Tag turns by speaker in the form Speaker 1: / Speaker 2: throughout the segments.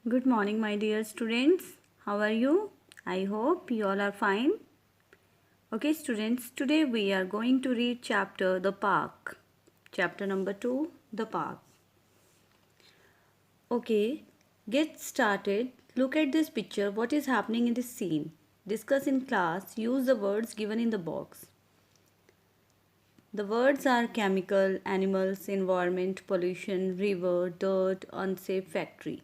Speaker 1: Good morning, my dear students. How are you? I hope you all are fine. Okay, students, today we are going to read chapter The Park. Chapter number 2, The Park. Okay, get started. Look at this picture. What is happening in this scene? Discuss in class. Use the words given in the box. The words are chemical, animals, environment, pollution, river, dirt, unsafe factory.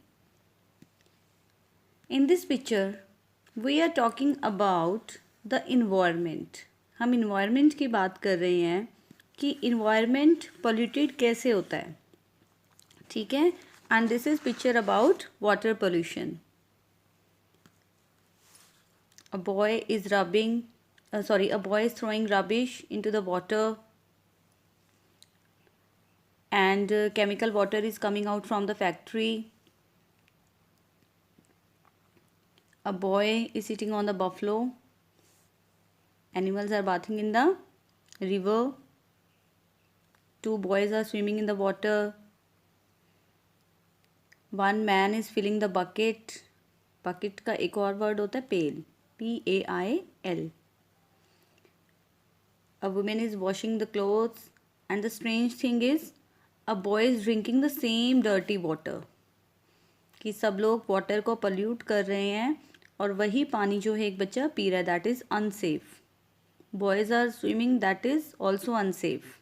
Speaker 1: In this picture, we are talking about the environment. हम environment की बात कर रहे हैं कि environment polluted कैसे होता है, ठीक है? And this is picture about water pollution. A boy is throwing rubbish into the water, and chemical water is coming out from the factory. A boy is sitting on the buffalo. Animals are bathing in the river. Two boys are swimming in the water. One man is filling the bucket. Bucket का एक और word होता है pail. Pail. A woman is washing the clothes, and the strange thing is, a boy is drinking the same dirty water. कि सब लोग water को pollute कर रहे हैं और वही पानी जो है एक बच्चा पी रहा है, that is unsafe. Boys are swimming, that is also unsafe.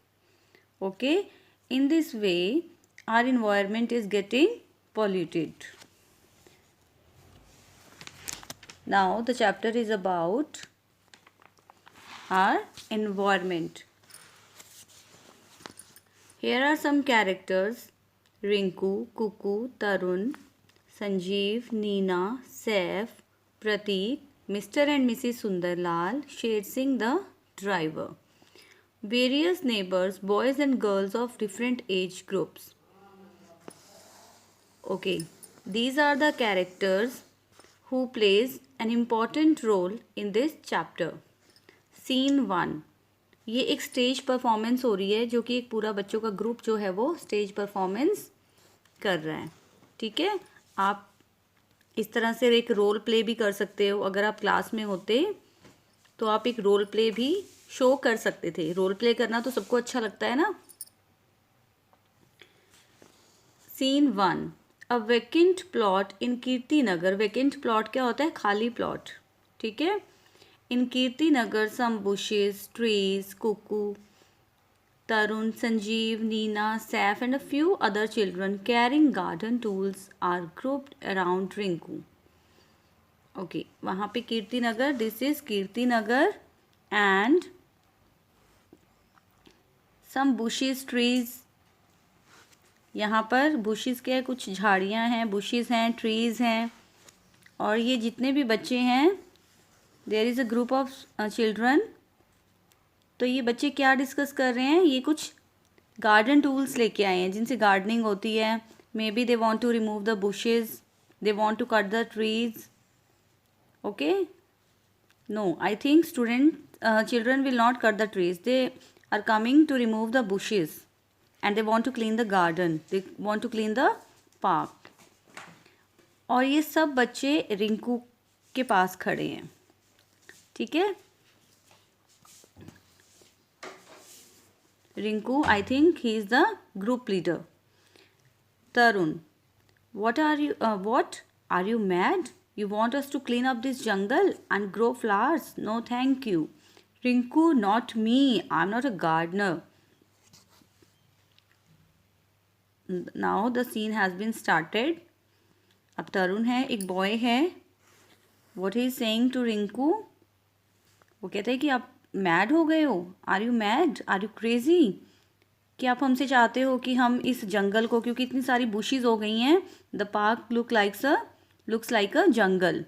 Speaker 1: Okay, in this way our environment is getting polluted. Now the chapter is about our environment. Here are some characters: Rinku, Kuku, Tarun, Sanjeev, Neena, Saif, Prateek, Mr. and Mrs. Sundarlal, Sher Singh the driver. Various neighbors, boys and girls of different age groups. Okay, these are the characters who plays an important role in this chapter. Scene 1. ये एक stage performance हो रही है जो कि एक पूरा बच्चों का ग्रुप जो है वो स्टेज परफॉर्मेंस कर रहा है, ठीक है? आप इस तरह से एक रोल प्ले भी कर सकते हो. अगर आप क्लास में होते तो आप एक रोल प्ले भी शो कर सकते थे. रोल प्ले करना तो सबको अच्छा लगता है ना. Scene 1. A vacant plot in Kirti Nagar. Vacant plot क्या होता है? खाली प्लॉट, ठीक है? इन कीर्ति नगर some bushes, trees, Kuku, Tarun, Sanjeev, Neena, Saif and a few other children carrying garden tools are grouped around Rinku. Okay, वहाँ पे Kirti Nagar, this is Kirti Nagar, and some bushes, trees. यहाँ पर bushes क्या है? कुछ झाड़ियाँ हैं, bushes हैं, trees हैं, और ये जितने भी बच्चे हैं, there is a group of children. तो ये बच्चे क्या डिस्कस कर रहे हैं? ये कुछ गार्डन टूल्स लेके आए हैं जिनसे गार्डनिंग होती है. Maybe they want to remove the bushes, they want to cut the trees. Okay, no, I think children will not cut the trees. They are coming to remove the bushes and they want to clean the garden, they want to clean the park. और ये सब बच्चे रिंकू के पास खड़े हैं, ठीक है? Rinku, I think he is the group leader. Tarun, what are you mad? You want us to clean up this jungle and grow flowers? No, thank you. Rinku, not me. I'm not a gardener. Now the scene has been started. अब तरुण है, एक boy है. What he is saying to Rinku? वो कहता है कि आप mad हो गए हो. Are you mad? Are you crazy? कि आप हमसे चाहते हो कि हम इस जंगल को, क्योंकि इतनी सारी बुशेस हो गई हैं, the park looks like a jungle,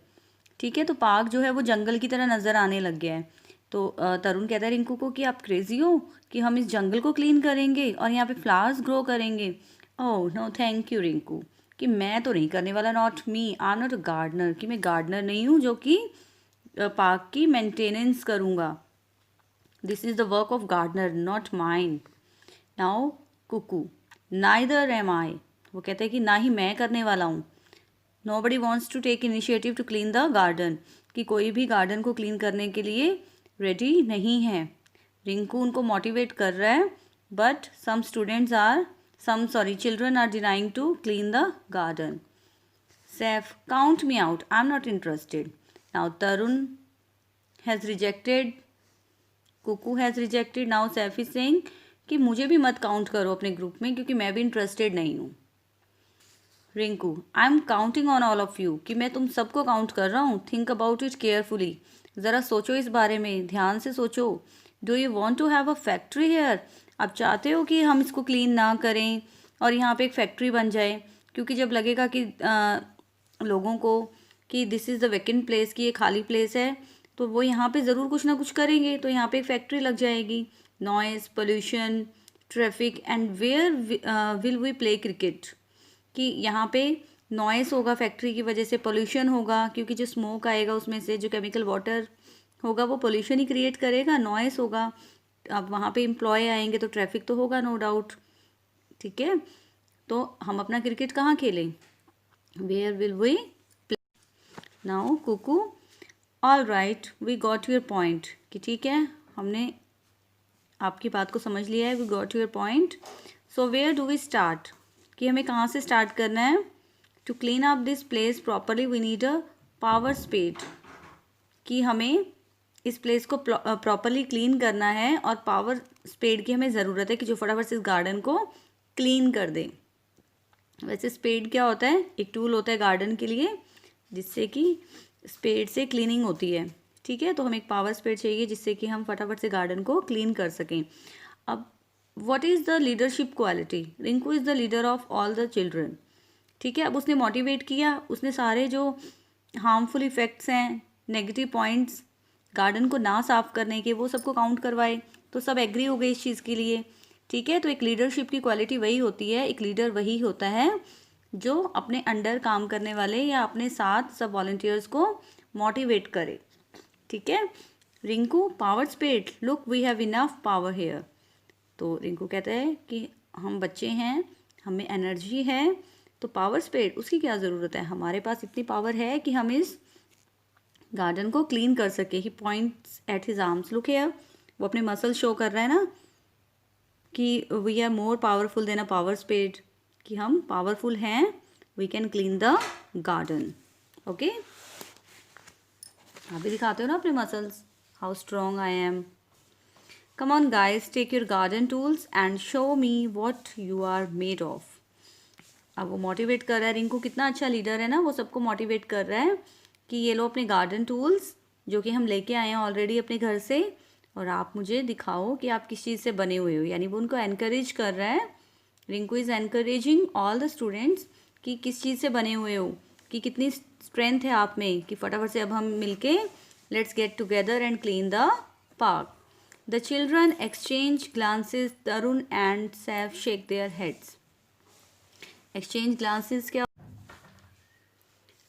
Speaker 1: ठीक है? तो पार्क जो है वो जंगल की तरह नज़र आने लग गया है. तो तरुण कहता है रिंकू को कि आप क्रेजी हो कि हम इस जंगल को क्लीन करेंगे और यहाँ पे फ्लावर्स ग्रो करेंगे. Oh no thank you Rinku, कि मैं तो नहीं करने वाला. Not me, I am not a gardener, कि मैं गार्डनर नहीं हूँ जो कि पार्क की मेंटेनेंस करूँगा. This is the work of gardener, not mine. Now cuckoo, neither am I. वो कहते हैं कि ना ही मैं करने वाला हूँ. Nobody wants to take initiative to clean the garden, कि कोई भी गार्डन को क्लीन करने के लिए रेडी नहीं है। रिंकू उनको मोटिवेट कर रहा है, but children are denying to clean the garden. Saif, count me out, I am not interested. Now Tarun has rejected, Kuku has rejected. Now Saif is saying कि मुझे भी मत काउंट करो अपने ग्रुप में, क्योंकि मैं भी इंटरेस्टेड नहीं हूँ। Rinku, I am counting on all of you, कि मैं तुम सबको काउंट कर रहा हूँ। थिंक अबाउट इट केयरफुली, ज़रा सोचो इस बारे में, ध्यान से सोचो। Do you want to have a factory here, आप चाहते हो कि हम इसको क्लीन ना करें और यहाँ पे एक फैक्ट्री बन जाए? क्योंकि जब लगेगा कि लोगों को कि this is the vacant place, कि ये खाली प्लेस है, तो वो यहाँ पे ज़रूर कुछ ना कुछ करेंगे, तो यहाँ पे एक फैक्ट्री लग जाएगी। Noise, pollution, traffic and where will we play cricket, कि यहाँ पे नॉइस होगा फैक्ट्री की वजह से, पोल्यूशन होगा क्योंकि जो स्मोक आएगा उसमें से, जो केमिकल वाटर होगा वो पोल्यूशन ही क्रिएट करेगा, नॉइस होगा। अब वहाँ पे एम्प्लॉय आएंगे तो ट्रैफिक तो होगा, नो डाउट। ठीक है, तो हम अपना क्रिकेट कहाँ खेलें? Where will we play? Now Kuku, all right, we got your point, कि ठीक है हमने आपकी बात को समझ लिया है, we got your point. So where do we start, कि हमें कहाँ से स्टार्ट करना है? To clean up this place properly we need a power spade, कि हमें इस प्लेस को प्रॉपरली क्लीन करना है और पावर स्पेड की हमें ज़रूरत है, कि जो फटाफट से इस गार्डन को क्लीन कर दे। वैसे स्पेड क्या होता है? एक टूल होता है गार्डन के लिए, जिससे कि स्पेड से क्लीनिंग होती है। ठीक है, तो हमें एक पावर स्पेड चाहिए जिससे कि हम फटाफट से गार्डन को क्लीन कर सकें। अब what is the leadership quality? Rinku is the leader of all the children. ठीक है, अब उसने मोटिवेट किया, उसने सारे जो हार्मफुल इफ़ेक्ट्स हैं, नेगेटिव पॉइंट्स गार्डन को ना साफ करने के, वो सबको काउंट करवाए, तो सब एग्री हो गए इस चीज़ के लिए। ठीक है, तो एक लीडरशिप की क्वालिटी वही होती है, एक लीडर वही होता है जो अपने अंडर काम करने वाले या अपने साथ सब वॉलंटियर्स को मोटिवेट करे। ठीक है, Rinku, power spade, look we have enough power here. तो रिंकू कहता है कि हम बच्चे हैं, हमें एनर्जी है, तो पावर स्पेड उसकी क्या ज़रूरत है? हमारे पास इतनी पावर है कि हम इस गार्डन को क्लीन कर सके। He points at his arms, look here, वो अपने मसल शो कर रहा है ना, कि we are more powerful than a power spade, कि हम पावरफुल हैं, we can clean the garden. Okay, आप भी दिखाते हो ना अपने muscles, how strong I am. Come on guys, take your garden tools and show me what you are made of. अब वो मोटिवेट कर रहा है, रिंकू कितना अच्छा लीडर है ना, वो सबको मोटिवेट कर रहा है कि ये लो अपने गार्डन टूल्स जो कि हम लेके आए हैं ऑलरेडी अपने घर से, और आप मुझे दिखाओ कि आप किस चीज़ से बने हुए हो। यानी वो उनको एनकरेज कर रहा है। Rinku is encouraging all the students कि किस चीज़ से बने हुए हो, कि कितनी स्ट्रेंथ है आप में, कि फटाफट से अब हम मिलके let's get together and clean the park. The children exchange glances. Tarun and Saif shake their heads. Exchange glances क्या?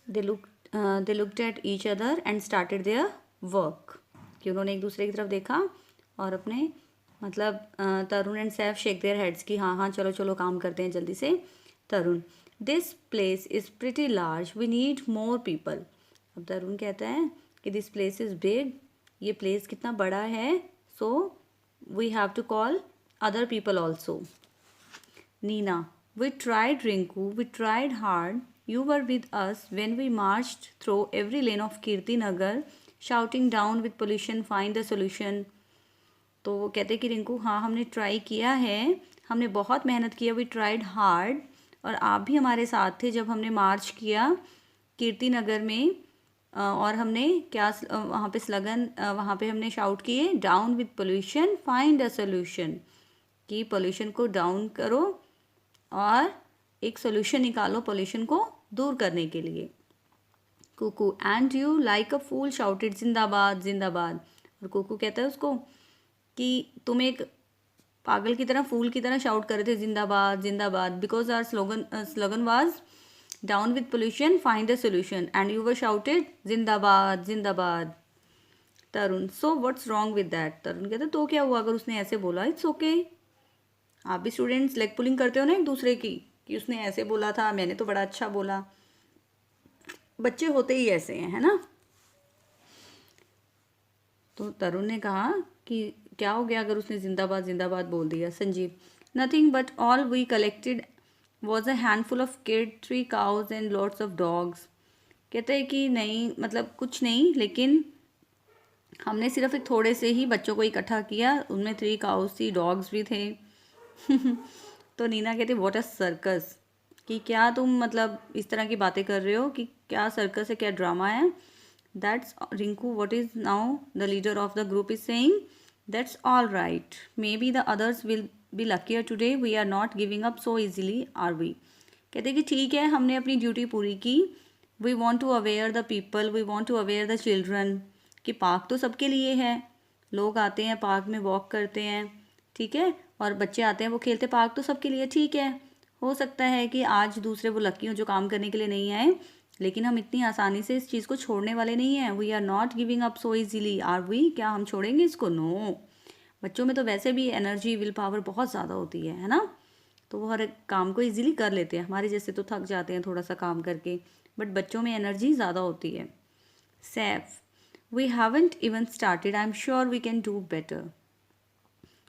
Speaker 1: They looked at each other and started their work. कि उन्होंने एक दूसरे की तरफ देखा और अपने मतलब Tarun and Saif shake their heads कि हाँ हाँ चलो चलो काम करते हैं जल्दी से। Tarun, this place is pretty large, we need more people. अब तरुण कहता है कि दिस प्लेस इज़ बिग, ये प्लेस कितना बड़ा है, so we have to call other people also. Nina, we tried Rinku, we tried hard. You were with us when we marched through every lane of Kirti Nagar, shouting down with pollution, find a solution. तो वो कहते कि रिंकू हाँ हमने try किया है, हमने बहुत मेहनत किया, वी ट्राइड हार्ड, और आप भी हमारे साथ थे जब हमने मार्च किया कीर्ति नगर में, और हमने क्या वहाँ पे स्लोगन वहाँ पे हमने शाउट किए, down with pollution find a solution, कि पोल्यूशन को डाउन करो और एक सोल्यूशन निकालो पोल्यूशन को दूर करने के लिए। Kuku, and you like a fool shouted जिंदाबाद जिंदाबाद। और कुकू कहता है उसको कि तुम एक पागल की तरह, फूल की तरह शाउट कर रहे थे जिंदाबाद जिंदाबाद, because our slogan was down with pollution find a solution and you were shouted जिंदाबाद जिंदाबाद। Tarun, so what's wrong with that? Tarun कहते तो क्या हुआ अगर उसने ऐसे बोला, इट्स ओके। आप भी स्टूडेंट्स लेग पुलिंग करते हो ना एक दूसरे की, कि उसने ऐसे बोला था, मैंने तो बड़ा अच्छा बोला। बच्चे होते ही ऐसे हैं, है ना। तो तरुण ने कहा कि क्या हो गया अगर उसने जिंदाबाद जिंदाबाद बोल दिया। Sanjeev, nothing but all we collected was a handful of kid, 3 cows and lots of dogs. कहते हैं कि नहीं, मतलब कुछ नहीं, लेकिन हमने सिर्फ एक थोड़े से ही बच्चों को इकट्ठा किया, उनमें 3 काउज थी, डॉग्स भी थे। तो नीना कहती व्हाट अ सर्कस, कि क्या तुम मतलब इस तरह की बातें कर रहे हो, कि क्या सर्कस है, क्या ड्रामा है। That's Rinku, what is now the leader of the group is saying, that's all right, maybe the others will be luckier today, we are not giving up so easily are we. कहते कि ठीक है, हमने अपनी duty पूरी की, we want to aware the people, we want to aware the children, कि park तो सबके लिए है, लोग आते हैं पार्क में वॉक करते हैं, ठीक है, और बच्चे आते हैं वो खेलते, पार्क तो सबके लिए, ठीक है। हो सकता है कि आज दूसरे वो लकी हो जो काम करने के लिए नहीं आए, लेकिन हम इतनी आसानी से इस चीज़ को छोड़ने वाले नहीं हैं। We are not giving up so easily are we, क्या हम छोड़ेंगे इसको? नो। बच्चों में तो वैसे भी एनर्जी, विल पावर बहुत ज़्यादा होती है ना, तो वो हर एक काम को इजीली कर लेते हैं। हमारे जैसे तो थक जाते हैं थोड़ा सा काम करके, बट बच्चों में एनर्जी ज़्यादा होती है। Saif, we haven't even started, I am sure we can do better.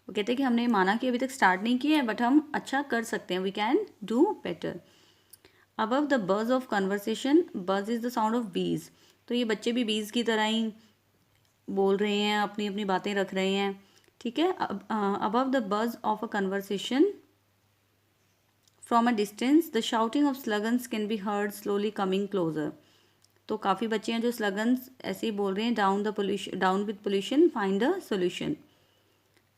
Speaker 1: वो कहते हैं कि हमने माना कि अभी तक स्टार्ट नहीं किया है, बट हम अच्छा कर सकते हैं, we can do better. Above the buzz of conversation, buzz is the sound of bees, तो ये बच्चे भी बीज की तरह ही बोल रहे हैं, अपनी अपनी बातें रख रहे हैं, ठीक है। Above the buzz of a conversation from a distance, the shouting of slogans can be heard slowly coming closer. तो काफ़ी बच्चे हैं जो स्लगन्स ऐसे ही बोल रहे हैं, down the pollution, down with pollution, find the solution,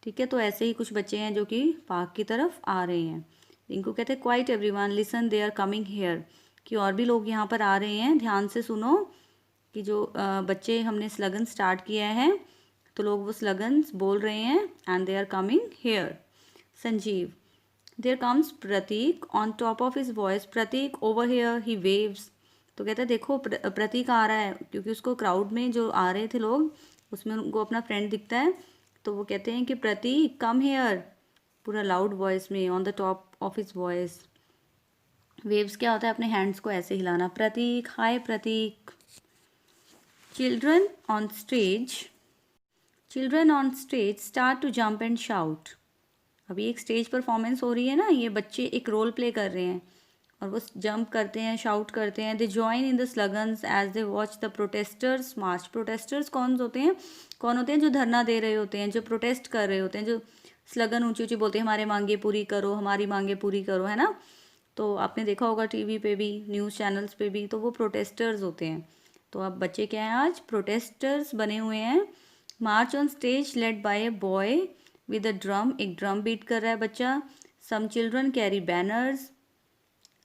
Speaker 1: ठीक है। तो ऐसे ही कुछ बच्चे हैं जो कि पार्क की तरफ आ रहे हैं। इनको कहते हैं quiet everyone listen they are coming here, कि और भी लोग यहाँ पर आ रहे हैं, ध्यान से सुनो, कि जो बच्चे हमने स्लगन स्टार्ट किया है, तो लोग वो स्लगन्स बोल रहे हैं, and they are coming here. Sanjeev, there comes Prateek on top of his voice, Prateek over here he waves. तो कहता है देखो प्रतीक आ रहा है, क्योंकि उसको क्राउड में जो आ रहे थे लोग, उसमें उनको अपना फ्रेंड दिखता है, तो वो कहते हैं कि प्रतीक कम हेयर, पूरा लाउड वॉइस में, on the top of his voice. Waves क्या होता है? अपने हैंड्स को ऐसे हिलाना। Prateek, hi Prateek. Children on stage, children on stage start to jump and shout. अभी एक स्टेज परफॉर्मेंस हो रही है ना, ये बच्चे एक रोल प्ले कर रहे हैं और वो जंप करते हैं, शाउट करते हैं। They join in the slogans as they watch the protesters march. Protesters कौन होते हैं? कौन होते हैं? जो धरना दे रहे होते हैं, जो प्रोटेस्ट कर रहे होते हैं, जो स्लगन ऊंची ऊंची बोलते हैं, हमारे मांगे पूरी करो, हमारी मांगे पूरी करो, है ना। तो आपने देखा होगा टीवी पे भी, न्यूज़ चैनल्स पे भी, तो वो प्रोटेस्टर्स होते हैं। तो अब बच्चे क्या हैं? आज प्रोटेस्टर्स बने हुए हैं। March on stage led by a boy with a drum, एक ड्रम बीट कर रहा है बच्चा। Some children carry banners.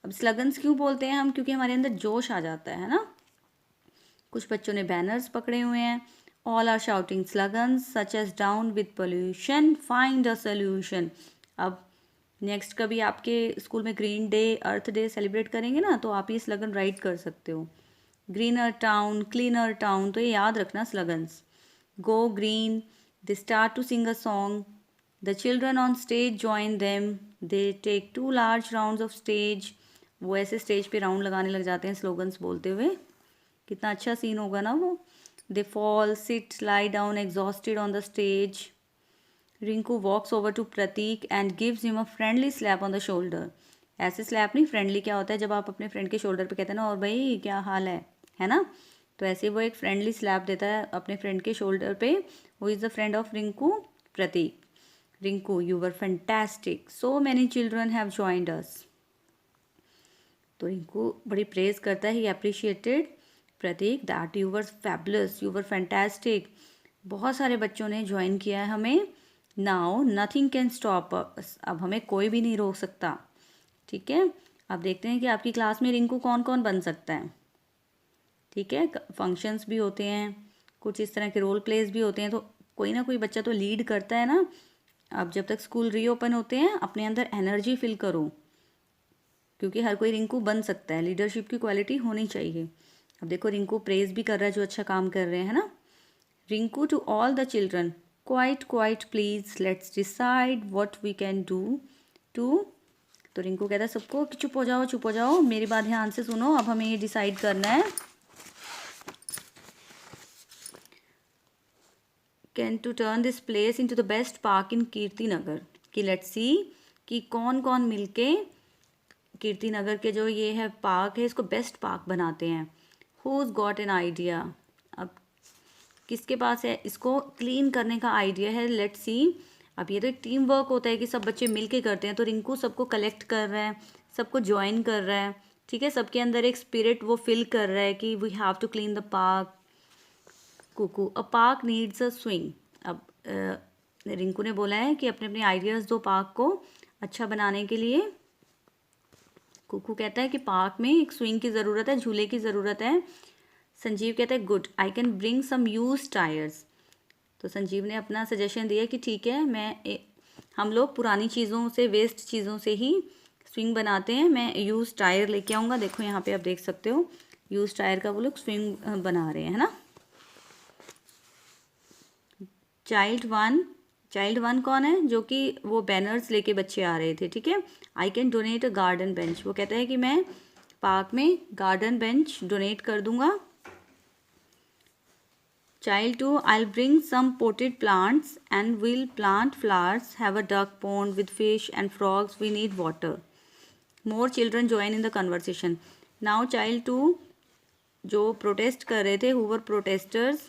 Speaker 1: अब स्लगन्स क्यों बोलते हैं हम? क्योंकि हमारे अंदर जोश आ जाता है ना। कुछ बच्चों ने बैनर्स पकड़े हुए हैं। All are shouting slogans such as down with pollution, find a solution. अब नेक्स्ट कभी आपके स्कूल में green day, earth day celebrate करेंगे ना, तो आप ये स्लगन राइट कर सकते हो। ग्रीनर टाउन, क्लीनर टाउन, तो ये याद रखना slogans. Go green, they start to sing a song, the children on stage join them, they take 2 large rounds of stage. वो ऐसे स्टेज पे राउंड लगाने लग जाते हैं स्लोगन्स बोलते हुए। कितना अच्छा सीन होगा ना वो। They fall, sit, lie down exhausted on the stage. Rinku walks over to Prateek and gives him a friendly slap on the shoulder. ऐसे स्लैप नहीं, फ्रेंडली क्या होता है? जब आप अपने फ्रेंड के शोल्डर पे कहते हैं ना, और भाई क्या हाल है ना। तो ऐसे वो एक फ्रेंडली स्लैप देता है अपने फ्रेंड के शोल्डर पे। Who is the friend of Rinku? Prateek. Rinku, you were fantastic, so many children have joined us. तो रिंकू बड़ी प्रेज करता है, he appreciated Prateek that you were fabulous, you were fantastic, बहुत सारे बच्चों ने ज्वाइन किया है हमें। Now nothing can stop us, अब हमें कोई भी नहीं रोक सकता, ठीक है। अब देखते हैं कि आपकी क्लास में रिंकू कौन कौन बन सकता है, ठीक है। फंक्शंस भी होते हैं, कुछ इस तरह के रोल प्लेस भी होते हैं, तो कोई ना कोई बच्चा तो लीड करता है ना। अब जब तक स्कूल रीओपन होते हैं, अपने अंदर एनर्जी फिल करो, क्योंकि हर कोई रिंकू बन सकता है, लीडरशिप की क्वालिटी होनी चाहिए। अब देखो रिंकू प्रेज भी कर रहा है जो अच्छा काम कर रहे हैं, है ना। Rinku to all the children, quiet quiet please, let's decide what we can do too. तो रिंकू कहता है सबको कि चुप हो जाओ, चुप हो जाओ, मेरी बात ध्यान से सुनो, अब हमें ये डिसाइड करना है can to turn this place into the best park in Kirti Nagar, कि लेट्स सी कि कौन कौन मिलके कीर्ति नगर के जो ये है पार्क है इसको बेस्ट पार्क बनाते हैं। हुज गॉट एन आइडिया, अब किसके पास है इसको क्लीन करने का आइडिया है, लेट्स सी। अब ये तो एक टीम वर्क होता है कि सब बच्चे मिलके करते हैं, तो रिंकू सबको कलेक्ट कर रहा है, सबको ज्वाइन कर रहा है, ठीक है, सबके अंदर एक स्पिरिट वो फिल कर रहा है कि we have to clean the park. Kuku, a park needs a swing. अब रिंकू ने बोला है कि अपने अपने आइडियाज़ दो पार्क को अच्छा बनाने के लिए। कुकू कहता है कि पार्क में एक स्विंग की ज़रूरत है, झूले की ज़रूरत है। संजीव कहता है good, I can bring some use tyres. तो संजीव ने अपना सजेशन दिया कि ठीक है, हम लोग पुरानी चीज़ों से, वेस्ट चीज़ों से ही स्विंग बनाते हैं, मैं यूज टायर लेके आऊँगा। देखो यहाँ पे आप देख सकते हो यूज टायर का वो लोग स्विंग बना रहे हैं, है ना। चाइल्ड वन कौन है, जो कि वो बैनर्स लेके बच्चे आ रहे थे, ठीक है। I can donate a garden bench, वो कहता है कि मैं पार्क में गार्डन बेंच डोनेट कर दूंगा। Child 2, I'll bring some potted plants and we'll plant flowers, have a duck pond with fish and frogs, we need water. More children join in the conversation. Now child 2 जो protest कर रहे थे, who were protesters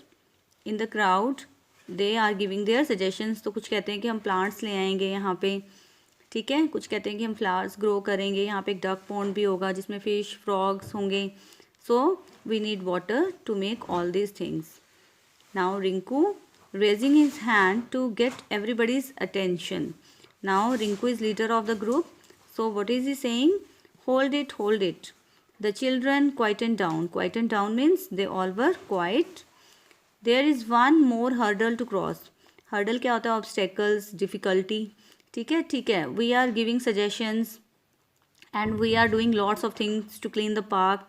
Speaker 1: in the crowd, they are giving their suggestions. तो कुछ कहते हैं कि हम plants ले आएंगे यहाँ पे, ठीक है, कुछ कहते हैं कि हम फ्लावर्स ग्रो करेंगे, यहाँ पे एक डक पॉन्ड भी होगा जिसमें फिश फ्रॉग्स होंगे, so we need water to make all these things. Now Rinku raising his hand to get everybody's attention. Now Rinku is leader of the group. So what is he saying? Hold it, hold it. The children quietened down. Quietened down means they all were quiet. There is one more hurdle to cross. Hurdle क्या होता है? Obstacles, difficulty. ठीक है. We are giving suggestions and we are doing lots of things to clean the park.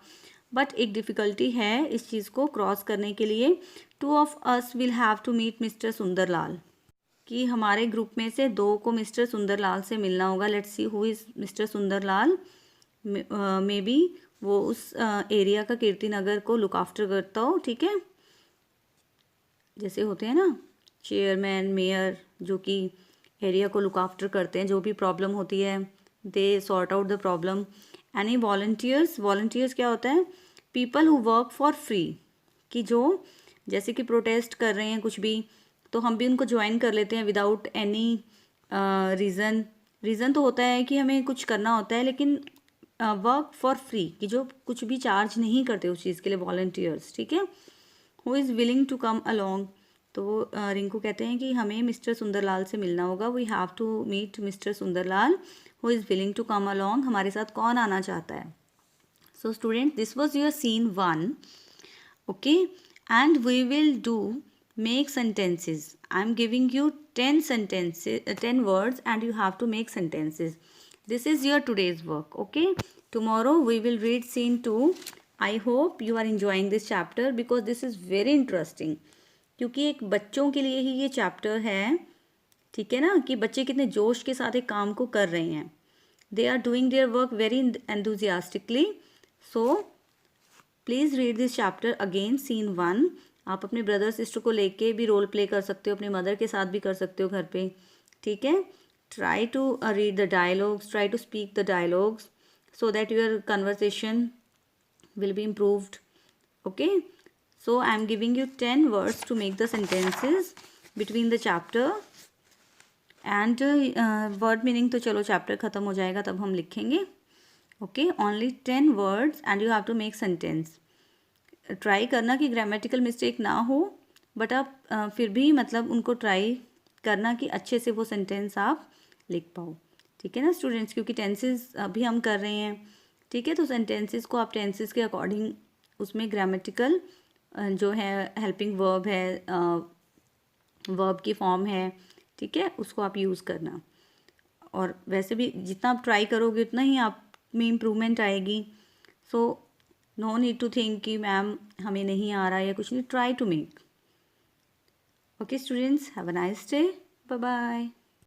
Speaker 1: But एक difficulty है इस चीज़ को क्रॉस करने के लिए। 2 of us will have to meet mister Sundarlal, कि हमारे ग्रुप में से 2 को मिस्टर सुंदरलाल से मिलना होगा। Let's see who is mister Sundarlal. Maybe वो उस एरिया का कीर्ति नगर को लुक आफ्टर करता हो, ठीक है, जैसे होते हैं ना चेयरमैन मेयर जो कि एरिया को लुक आफ्टर करते हैं, जो भी प्रॉब्लम होती है they sort out the problem. Any volunteers, volunteers क्या होता है? People who work for free, कि जो जैसे कि प्रोटेस्ट कर रहे हैं कुछ भी, तो हम भी उनको ज्वाइन कर लेते हैं विदाउट एनी रीज़न तो होता है कि हमें कुछ करना होता है, लेकिन वर्क फॉर फ्री, कि जो कुछ भी चार्ज नहीं करते उस चीज़ के लिए, वॉल्टियर्स, ठीक है। Who is willing to come along, तो रिंकू कहते हैं कि हमें मिस्टर सुंदरलाल से मिलना होगा। We have to meet mister Sundarlal who is willing to come along, हमारे साथ कौन आना चाहता है। So student, this was your scene 1, okay, and we will do make sentences. I am giving you 10 sentences, 10 words, and you have to make sentences. This is your today's work, okay? Tomorrow we will read scene 2. I hope you are enjoying this chapter because this is very interesting. क्योंकि एक बच्चों के लिए ही ये chapter है, ठीक है ना, कि बच्चे कितने जोश के साथ एक काम को कर रहे हैं। They are doing their work very enthusiastically. So please read this chapter again, scene 1. आप अपने ब्रदर सिस्टर को लेके भी रोल प्ले कर सकते हो, अपने मदर के साथ भी कर सकते हो घर पे, ठीक है। Try to read the dialogues, try to speak the dialogues so that your conversation will be improved, okay? So I am giving you 10 words to make the sentences between the chapter and word meaning तो चलो chapter ख़त्म हो जाएगा तब हम लिखेंगे, okay? Only 10 words and you have to make sentence. Try करना कि ग्रामेटिकल मिस्टेक ना हो, बट आप फिर भी मतलब उनको ट्राई करना कि अच्छे से वो सेंटेंस आप लिख पाओ, ठीक है ना स्टूडेंट्स, क्योंकि टेंसेस अभी हम कर रहे हैं, ठीक है। तो सेंटेंसेस को आप टेंसेस के अकॉर्डिंग उसमें ग्रामेटिकल जो है हेल्पिंग वर्ब है, वर्ब की फॉर्म है, ठीक है, उसको आप यूज़ करना। और वैसे भी जितना आप ट्राई करोगे उतना ही आप में इम्प्रूवमेंट आएगी। So no need to think कि मैम हमें नहीं आ रहा है या कुछ नहीं, try to make, okay students, have a nice day, bye bye.